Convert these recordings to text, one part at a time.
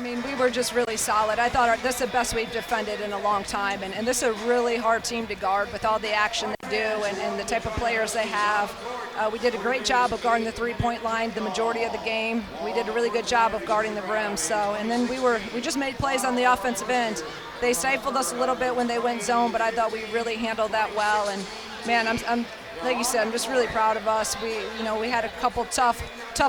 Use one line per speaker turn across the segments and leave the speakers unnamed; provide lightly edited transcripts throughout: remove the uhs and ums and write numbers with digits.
mean, we were just really solid. I thought this is the best we've defended in a long time, and this is a really hard team to guard with all the action they do and the type of players they have. We did a great job of guarding the three-point line the majority of the game. We did a really good job of guarding the rim. And then we just made plays on the offensive end. They stifled us a little bit when they went zone, but I thought we really handled that well. And man, I'm like you said, I'm just really proud of us. We had a couple tough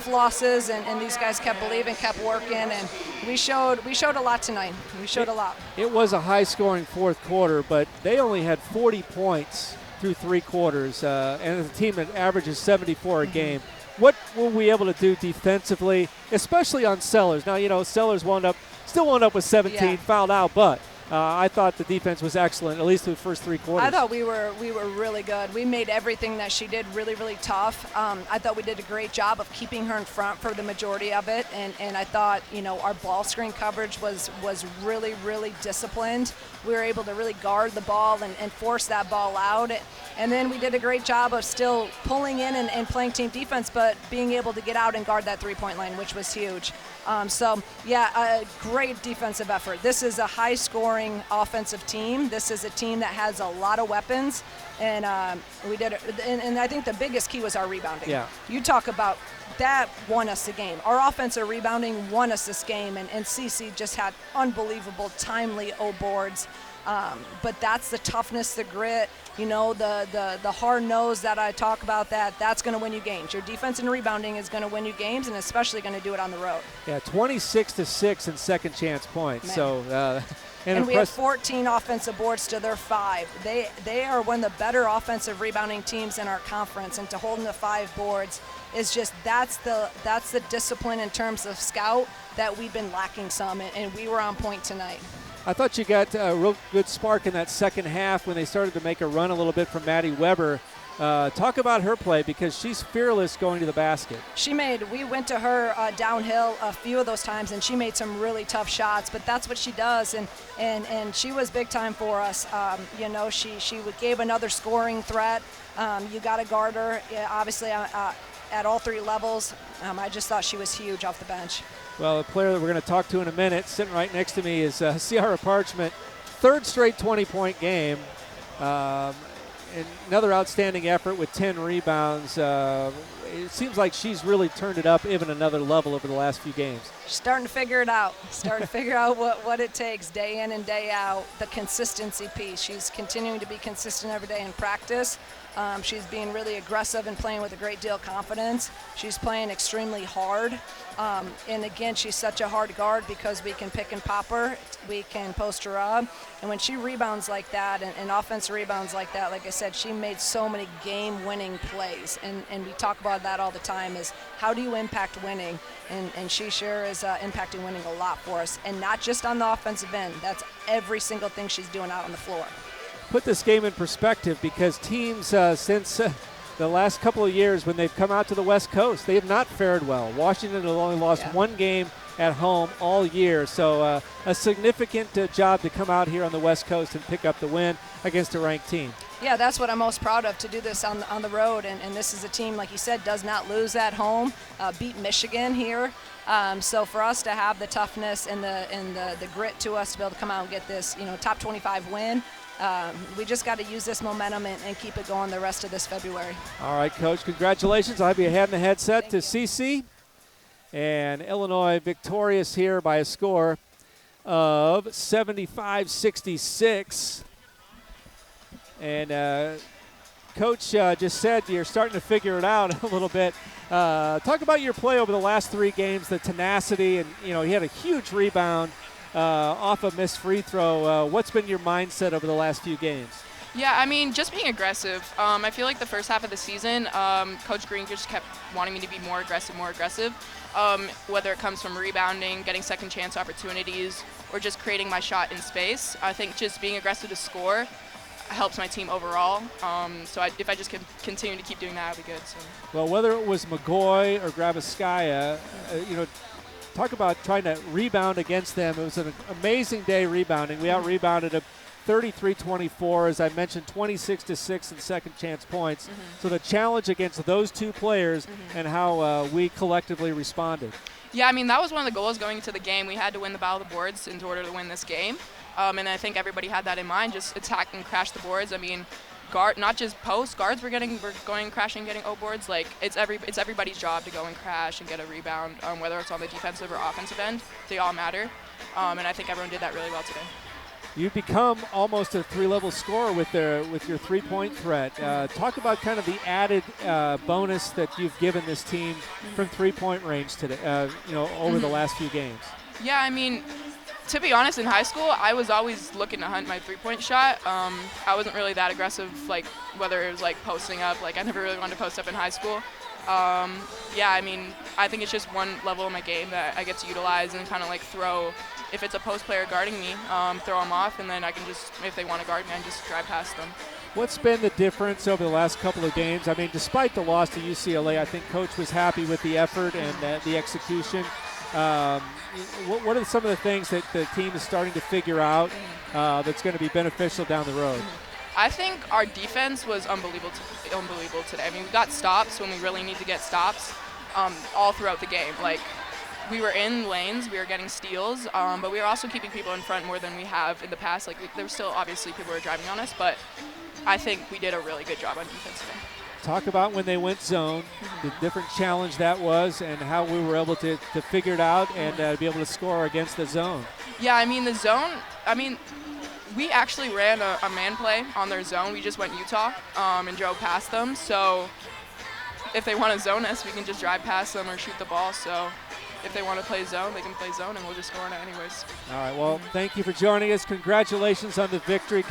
losses, and these guys kept believing, kept working, and we showed a lot tonight. We showed a lot.
It was a high-scoring fourth quarter, but they only had 40 points through three quarters, and a team that averages 74 a game. What were we able to do defensively, especially on Sellers? Now, Sellers still wound up with 17, fouled out, but I thought the defense was excellent, at least through the first three quarters.
I thought we were really good. We made everything that she did really, really tough. I thought we did a great job of keeping her in front for the majority of it, and I thought, our ball screen coverage was really, really disciplined. We were able to really guard the ball and force that ball out. And then we did a great job of still pulling in and playing team defense, but being able to get out and guard that three-point line, which was huge. A great defensive effort. This is a high-scoring offensive team. This is a team that has a lot of weapons, and we did it. And I think the biggest key was our rebounding.
Yeah.
You talk about that won us the game. Our offensive rebounding won us this game, and Cece just had unbelievable, timely boards. But that's the toughness, the grit, the hard nose that I talk about. That's going to win you games. Your defense and rebounding is going to win you games, and especially going to do it on the road.
Yeah, 26-6 in second chance points.
Man.
So.
And we have 14 offensive boards to their 5. They are one of the better offensive rebounding teams in our conference, and to hold them to 5 boards is just that's the discipline in terms of scout that we've been lacking some, and we were on point tonight.
I thought you got a real good spark in that second half when they started to make a run a little bit from Maddie Weber. Talk about her play, because she's fearless going to the basket. We went to her downhill a few of those times, and she made some really tough shots, but that's what she does, and she was big time for us. She gave another scoring threat. You got to guard her, obviously, at all 3 levels. I just thought she was huge off the bench. Well, the player that we're going to talk to in a minute, sitting right next to me, is Cearah Parchment. 3rd straight 20-point game. Another outstanding effort with 10 rebounds. It seems like she's really turned it up even another level over the last few games.
She's starting to figure it out. Starting to figure out what it takes day in and day out, the consistency piece. She's continuing to be consistent every day in practice. She's being really aggressive and playing with a great deal of confidence. She's playing extremely hard. And again, she's such a hard guard because we can pick and pop her. We can post her up. And when she rebounds like that and offense rebounds like that, like I said, she made so many game-winning plays. And we talk about that all the time, is how do you impact winning? And she sure is impacting winning a lot for us. And not just on the offensive end. That's every single thing she's doing out on the floor.
Put this game in perspective, because teams since the last couple of years when they've come out to the West Coast, they have not fared well. Washington has only lost 1 game at home all year, so a significant job to come out here on the West Coast and pick up the win against a ranked team.
Yeah, that's what I'm most proud of, to do this on the road, and this is a team, like you said, does not lose at home, beat Michigan here. So for us to have the toughness and the grit to us to be able to come out and get this top 25 win, we just got to use this momentum and keep it going the rest of this February.
All right, Coach, congratulations. I'll have you hand the headset to Cece. And Illinois victorious here by a score of 75-66. And Coach just said you're starting to figure it out a little bit. Talk about your play over the last 3 games, the tenacity, and he had a huge rebound off a missed free throw. What's been your mindset over the last few games?
Yeah, I mean, just being aggressive. I feel like the first half of the season, Coach Green just kept wanting me to be more aggressive. Whether it comes from rebounding, getting second chance opportunities, or just creating my shot in space. I think just being aggressive to score helps my team overall. If I just can continue to keep doing that, I'll be good. So.
Well, whether it was McGoy or Graviskaya, talk about trying to rebound against them. It was an amazing day rebounding. We out-rebounded them 33-24, as I mentioned, 26-6 in second chance points. So the challenge against those 2 players and how we collectively responded.
Yeah, I mean, that was one of the goals going into the game. We had to win the battle of the boards in order to win this game. And I think everybody had that in mind, just attack and crash the boards. I mean, not just post guards were going crashing, getting O boards. Like it's everybody's job to go and crash and get a rebound, whether it's on the defensive or offensive end. They all matter, and I think everyone did that really well today.
You've become almost a 3-level scorer with your 3-point threat. Talk about kind of the added bonus that you've given this team from 3-point range today. Over the last few games.
Yeah, I mean, to be honest, in high school, I was always looking to hunt my 3-point shot. I wasn't really that aggressive, like whether it was like posting up. Like I never really wanted to post up in high school. Yeah, I mean, I think it's just one level of my game that I get to utilize and kind of like throw. If it's a post player guarding me, throw them off, and then I can just, if they want to guard me, I can just drive past them.
What's been the difference over the last couple of games? I mean, despite the loss to UCLA, I think Coach was happy with the effort and the execution. What are some of the things that the team is starting to figure out that's going to be beneficial down the road?
I think our defense was unbelievable today. I mean, we got stops when we really need to get stops all throughout the game. Like, we were in lanes, we were getting steals, but we were also keeping people in front more than we have in the past. Like, there were still obviously people who were driving on us, but I think we did a really good job on defense today.
Talk about when they went zone, the different challenge that was, and how we were able to figure it out and be able to score against the zone.
Yeah, I mean, the zone, we actually ran a man play on their zone. We just went Utah and drove past them. So if they want to zone us, we can just drive past them or shoot the ball. So if they want to play zone, they can play zone, and we'll just score on it anyways.
All right, well, thank you for joining us. Congratulations on the victory.